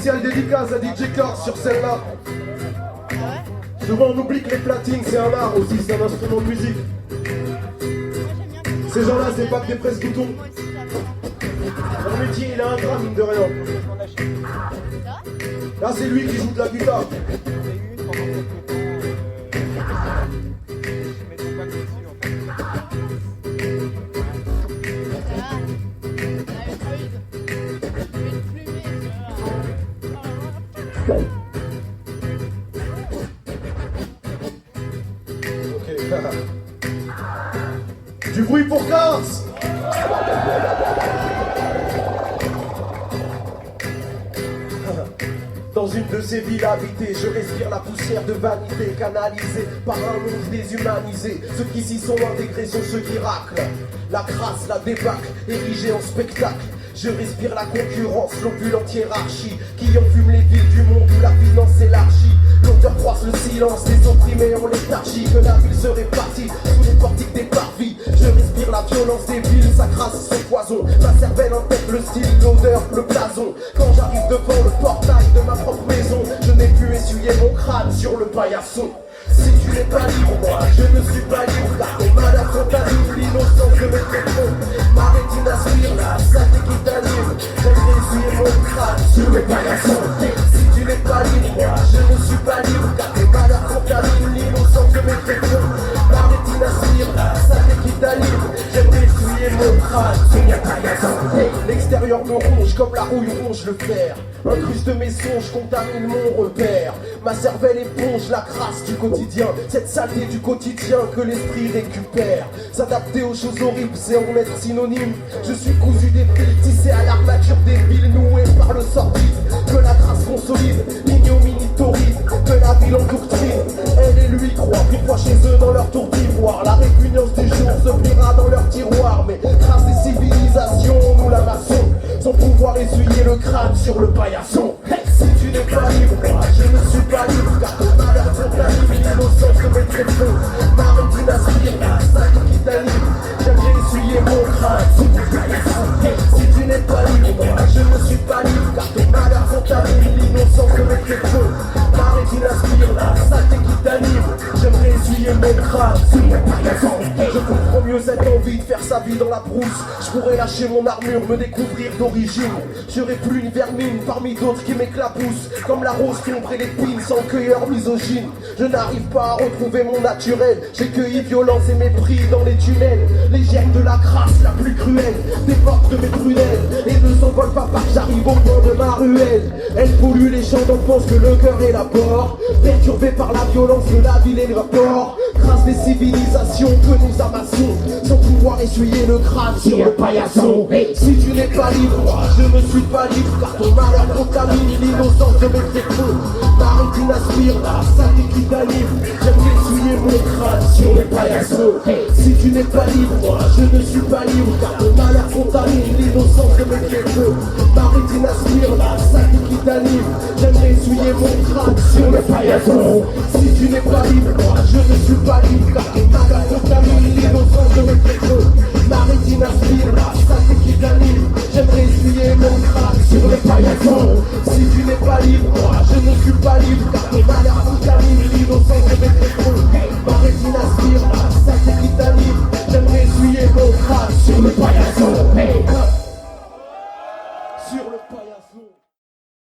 Spécial dédicace à DJ Corse sur celle-là. Souvent on oublie que les platines c'est un art aussi, c'est un instrument de musique. Ces gens-là c'est pas que des presse-boutons. Leur métier il a un drame de rien. Là c'est lui qui joue de la guitare. Du bruit pour Corse. Dans une de ces villes habitées, je respire la poussière de vanité canalisée par un monde déshumanisé. Ceux qui s'y sont intégrés sont ceux qui raclent la crasse, la débâcle, érigée en spectacle. Je respire la concurrence, l'opulente hiérarchie qui enfume les villes du monde où la finance s'élargit. L'odeur croise le silence des opprimés en léthargie. Que la ville se répartit sous les portiques des parvis. Je respire la violence des villes, sa crasse, son poison. Ma cervelle en tête, le style, l'odeur, le blason. Quand j'arrive devant le portail de ma propre maison, je n'ai pu essuyer mon crâne sur le paillasson. Si tu n'es pas libre, moi je ne suis pas libre. Car ton malheur contamine l'innocence de mes propos. Ma rétine aspire la saleté qui t'anime. J'aimerais essuyer mon crâne sur le paillasson. Si tu n'es pas libre, moi je ne suis pas libre. Car ton malheur contamine l'innocence de mes propos. Ma rétine aspire la saleté qui t'anime. J'aimerais essuyer mon crâne sur le paillasson. L'extérieur me ronge comme la rouille ronge le fer. Incruste mes songes, contamine mon repère. Ma cervelle éponge la crasse du quotidien. Cette saleté du quotidien que l'esprit récupère. S'adapter aux choses horribles, c'est en être synonyme. Je suis cousu des fils, tissé à l'armature des villes, noué par le sordide. Que la crasse consolide, l'ignominie torride. Que la ville endoctrine, elle et lui croient. Une fois chez eux dans leur tour d'ivoire. La répugnance du jour se pliera dans leur tiroir. Mais trace des civilisations, nous la maçon. Sans pouvoir essuyer le crâne sur le paillasson. Si tu n'es pas libre, moi je ne suis pas libre. Car ton malheur contamine l'innocence de mes tréfonds. Ma rétine aspire la saleté qui t'anime. J'aimerais essuyer mon crâne sur le paillasson. Si tu n'es pas libre, moi je ne suis pas libre. Car ton malheur contamine l'innocence de mes tréfonds. Ma rétine aspire la saleté qui t'anime. J'aimerais essuyer mon crâne sur le paillasson. Je comprends mieux cette envie de faire sa vie dans la brousse. Je pourrais lâcher mon armure, me découvrir d'origine. J'aurais plus une vermine parmi d'autres qui m'éclaboussent. Comme la rose sombre et l'épine sans cueilleur misogyne. Je n'arrive pas à retrouver mon naturel. J'ai cueilli violence et mépris dans les tunnels. Les germes de la crasse la plus cruelle déportent de mes prunelles. Et ne s'envolent pas par que j'arrive au fond de ma ruelle. Elle pollue les champs d'enfance que le cœur élabore. Perturbé par la violence de la ville et le rapport. Grâce des civilisations que nous amassons. Sans pouvoir essuyer le crâne sur le paillasson. Si tu n'es pas libre, moi je ne suis pas libre. Car ton malheur contamine l'innocence de mes tréfonds. Ma rétine aspire la saleté qui t'anime. J'aimerais essuyer mon crâne sur le paillasson. Si tu n'es pas libre, moi je ne suis pas libre. Car ton malheur contamine l'innocence de mes tréfonds. Ma rétine aspire la saleté qui t'anime. J'aimerais essuyer mon crâne sur le paillasson. Si tu n'es pas libre, moi je ne suis pas libre. Car ton malheur contamine l'innocence de mes tréfonds. Ma rétine aspire la saleté qui t'anime. J'aimerais essuyer mon crâne sur le paillasson. Si tu n'es pas libre, moi je ne suis pas libre. Car ton malheur contamine l'innocence de mes tréfonds. Ma rétine aspire la saleté qui t'anime. J'aimerais essuyer mon crâne sur le paillasson. Sur le paillasson.